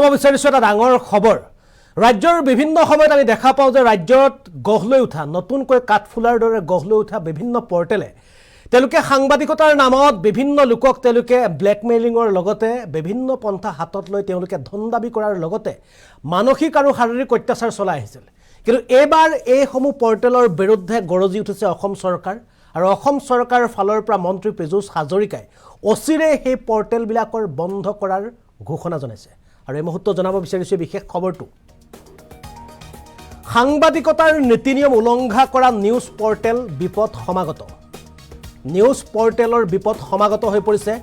বিচাৰিছো এটা ডাঙৰ খবৰ ৰাজ্যৰ বিভিন্ন সময়ত আমি দেখা পাওঁ যে ৰাজ্যত গঢ় লৈ উঠা নতুনকৈ কাঠফুলাৰ দৰে গঢ় লৈ উঠা বিভিন্ন পৰ্টেলে তেওঁলোকে সাংবাদিকতাৰ নামত বিভিন্ন লোকক তেওঁলোকে ব্লেকমেইলিংৰ লগতে বিভিন্ন পন্থা হাতত লৈ তেওঁলোকে ধন দাবী কৰাৰ লগতে মানসিক আৰু শাৰীৰিক অত্যাচাৰ চলাই আহিছিল কিন্তু এবাৰ এই সমূহ পৰ্টেলৰ বিৰুদ্ধে গৰজি উঠিছে অসম চৰকাৰ আৰু অসম চৰকাৰৰ ফালৰ পৰা মন্ত্ৰী পীযুষ হাজৰিকাই অচিৰে সেই পৰ্টেলবিলাকৰ বন্ধ কৰাৰ ঘোষণা জনাইছে আৰু এই মুহূৰ্তত জনাব বিচাৰিছো বিশেষ খবৰটো সাংবাদিকতাৰ নীতি নিয়ম উলংঘা কৰা নিউজ পৰ্টেল বিপদ সমাগত নিউজ পৰ্টেলৰ বিপদ সমাগত হৈ পৰিছে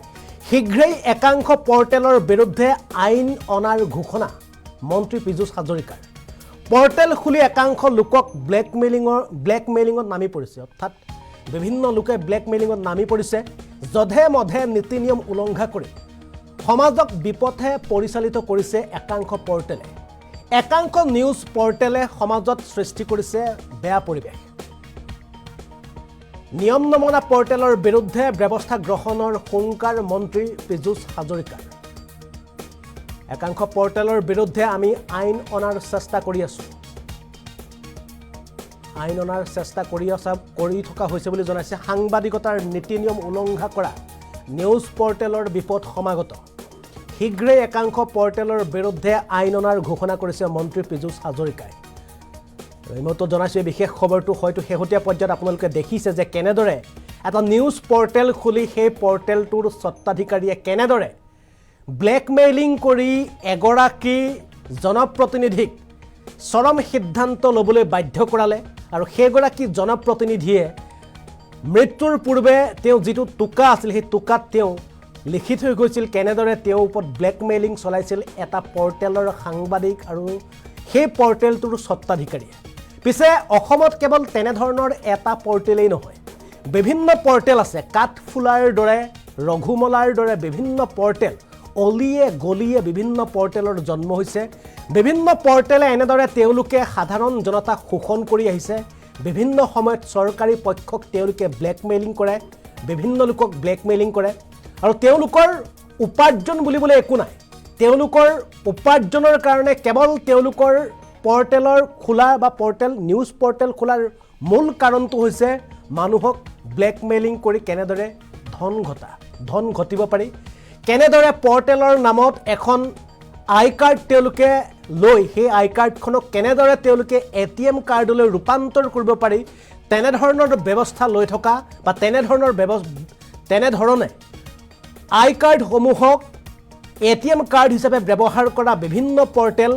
শীঘ্ৰেই একাংশ পৰ্টেলৰ বিৰুদ্ধে আইন অনাৰ ঘোষণা মন্ত্ৰী পীযুষ হাজৰিকাৰ পৰ্টেল খুলি একাংশ লোকক ব্লেকমেইলিঙত নামি পৰিছে অৰ্থাৎ বিভিন্ন লোকে ব্লেকমেইলিঙত নামি পৰিছে যধে মধে নীতি নিয়ম উলংঘা কৰি সমাজক বিপথে পৰিচালিত কৰিছে একাংশ পৰ্টেলে একাংশ নিউজ পৰ্টেলে সমাজত সৃষ্টি কৰিছে বেয়া পৰিৱেশ নিয়ম নমনা পৰ্টেলৰ বিৰুদ্ধে ব্যৱস্থা গ্ৰহণৰ হুংকাৰ মন্ত্ৰী পীযুষ হাজৰিকাৰ একাংশ পৰ্টেলৰ বিৰুদ্ধে আমি আইন অনাৰ চেষ্টা কৰি আছো আইন অনাৰ চেষ্টা কৰি থকা হৈছে বুলি জনাইছে সাংবাদিকতাৰ নীতি নিয়ম উলংঘা কৰা নিউজ পৰ্টেলৰ বিপদ সমাগত শীঘ্ৰেই একাংশ পৰ্টেলৰ বিৰুদ্ধে আইন অনাৰ ঘোষণা কৰিছে মন্ত্ৰী পীযুষ হাজৰিকাই এই মুহূৰ্তত জনাইছো এই বিশেষ খবৰটো হয়তো শেহতীয়া পৰ্যায়ত আপোনালোকে দেখিছে যে কেনেদৰে এটা নিউজ পৰ্টেল খুলি সেই পৰ্টেলটোৰ স্বত্বাধিকাৰীয়ে কেনেদৰে ব্লেকমেইলিং কৰি এগৰাকী জনপ্ৰতিনিধিক চৰম সিদ্ধান্ত ল'বলৈ বাধ্য কৰালে আৰু সেইগৰাকী জনপ্ৰতিনিধিয়ে মৃত্যুৰ পূৰ্বে তেওঁ যিটো টোকা আছিল সেই টোকাত তেওঁ লিখি থৈ গৈছিল কেনেদৰে তেওঁৰ ওপৰত ব্লেকমেইলিং চলাইছিল এটা পৰ্টেলৰ সাংবাদিক আৰু সেই পৰ্টেলটোৰ স্বত্বাধিকাৰীয়ে পিছে অসমত কেৱল তেনেধৰণৰ এটা পৰ্টেলেই নহয় বিভিন্ন পৰ্টেল আছে কাঠফুলাৰ দৰে ৰঘুমলাৰ দৰে বিভিন্ন পৰ্টেল অলিয়ে গলিয়ে বিভিন্ন পৰ্টেলৰ জন্ম হৈছে বিভিন্ন পৰ্টেলে এনেদৰে তেওঁলোকে সাধাৰণ জনতাক শোষণ কৰি আহিছে বিভিন্ন সময়ত চৰকাৰী পক্ষক তেওঁলোকে ব্লেকমেইলিং কৰে বিভিন্ন লোকক ব্লেকমেইলিং কৰে আৰু তেওঁলোকৰ উপাৰ্জন বুলিবলৈ একো নাই তেওঁলোকৰ উপাৰ্জনৰ কাৰণে কেৱল তেওঁলোকৰ পৰ্টেলৰ খোলা বা পৰ্টেল নিউজ পৰ্টেল খোলাৰ মূল কাৰণটো হৈছে মানুহক ব্লেকমেইলিং কৰি কেনেদৰে ধন ঘটিব পাৰি কেনেদৰে পৰ্টেলৰ নামত এখন আই কাৰ্ড তেওঁলোকে লৈ সেই আই কাৰ্ডখনক কেনেদৰে তেওঁলোকে এটিএম কাৰ্ডলৈ ৰূপান্তৰ কৰিব পাৰি তেনেধৰণৰ ব্যৱস্থা লৈ থকা বা তেনেধৰণে আই কাৰ্ডসমূহক এটিএম কাৰ্ড হিচাপে ব্যৱহাৰ কৰা বিভিন্ন পৰ্টেল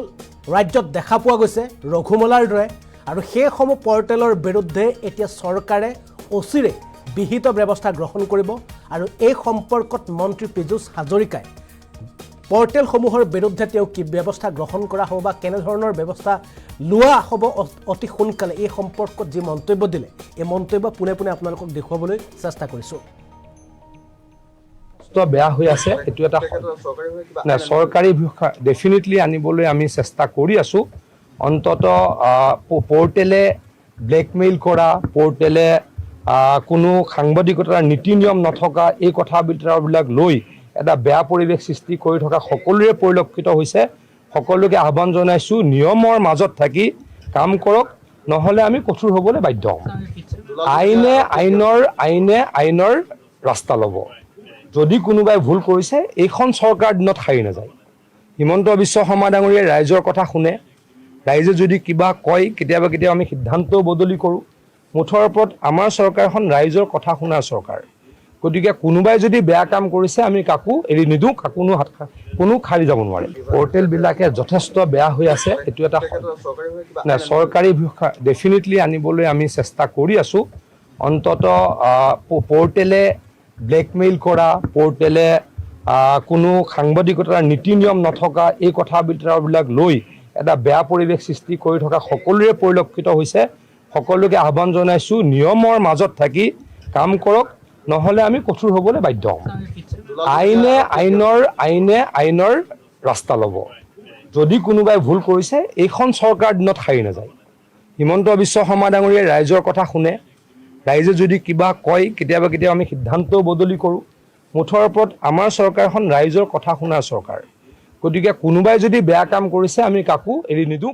ৰাজ্যত দেখা পোৱা গৈছে ৰঘুমলাৰ দৰে আৰু সেইসমূহ পৰ্টেলৰ বিৰুদ্ধে এতিয়া চৰকাৰে অচিৰে বিহিত ব্যৱস্থা গ্ৰহণ কৰিব আৰু এই সম্পৰ্কত মন্ত্ৰী পীযুষ হাজৰিকাই পৰ্টেলসমূহৰ বিৰুদ্ধে তেওঁ কি ব্যৱস্থা গ্ৰহণ কৰা হ'ব বা কেনেধৰণৰ ব্যৱস্থা লোৱা হ'ব অতি সোনকালে এই সম্পৰ্কত যি মন্তব্য দিলে এই মন্তব্য পোনে পোনে আপোনালোকক দেখুৱাবলৈ চেষ্টা কৰিছোঁ বেয়া হৈ আছে এটো এটা না সৰকাৰি ডেফিনেটলি আনিবলৈ আমি চেষ্টা কৰি আছো অন্তত পৰ্টেলে ব্লেকমেইল কৰা পৰ্টেলে কোনো সাংবাদিকতাৰ নীতি নিয়ম নথকা এই কথাবিলাক লৈ এটা বেয়া পৰিৱেশ সৃষ্টি কৰি থকা সকলোৰে পৰিলক্ষিত হৈছে সকলোকে আহ্বান জনাইছো নিয়মৰ মাজত থাকি কাম কৰক নহলে আমি কঠোৰ হ'বলৈ বাধ্য হ'ম আইনৰ ৰাস্তা ল'ব যদি কোনোবাই ভুল কৰিছে এইখন চৰকাৰ দিনত হাৰি নাযায় হিমন্ত বিশ্ব শৰ্মা ডাঙৰীয়াই ৰাইজৰ কথা শুনে ৰাইজে যদি কিবা কয় কেতিয়াবা আমি সিদ্ধান্ত বদলি কৰোঁ মুঠৰ ওপৰত আমাৰ চৰকাৰখন ৰাইজৰ কথা শুনা চৰকাৰ গতিকে কোনোবাই যদি বেয়া কাম কৰিছে আমি কাকো এৰি নিদিওঁ কোনো খাৰি যাব নোৱাৰে পৰ্টেলবিলাকে যথেষ্ট বেয়া হৈ আছে এটো এটা না চৰকাৰি ডেফিনেটলি আনিবলৈ আমি চেষ্টা কৰি আছো অন্তত পৰ্টেলে ব্লেকমেইল কৰা পৰ্টেলে কোনো সাংবাদিকতাৰ নীতি নিয়ম নথকা এই কথাবিলাক লৈ এটা বেয়া পৰিৱেশ সৃষ্টি কৰি থকা সকলোৰে পৰিলক্ষিত হৈছে সকলোকে আহ্বান জনাইছো নিয়মৰ মাজত থাকি কাম কৰক নহলে আমি কঠোৰ হ'বলৈ বাধ্য হ'ম আইনৰ ৰাস্তা ল'ব যদি কোনোবাই ভুল কৰিছে এইখন চৰকাৰ দিনত হাৰি নাযায় হিমন্ত বিশ্ব শৰ্মা ডাঙৰীয়াই ৰাইজৰ কথা শুনে ৰাইজে যদি কিবা কয় কেতিয়াবা আমি সিদ্ধান্ত বদলি কৰোঁ মুঠৰ ওপৰত আমাৰ চৰকাৰখন ৰাইজৰ কথা শুনা চৰকাৰ গতিকে কোনোবাই যদি বেয়া কাম কৰিছে আমি কাকো এৰি নিদিওঁ।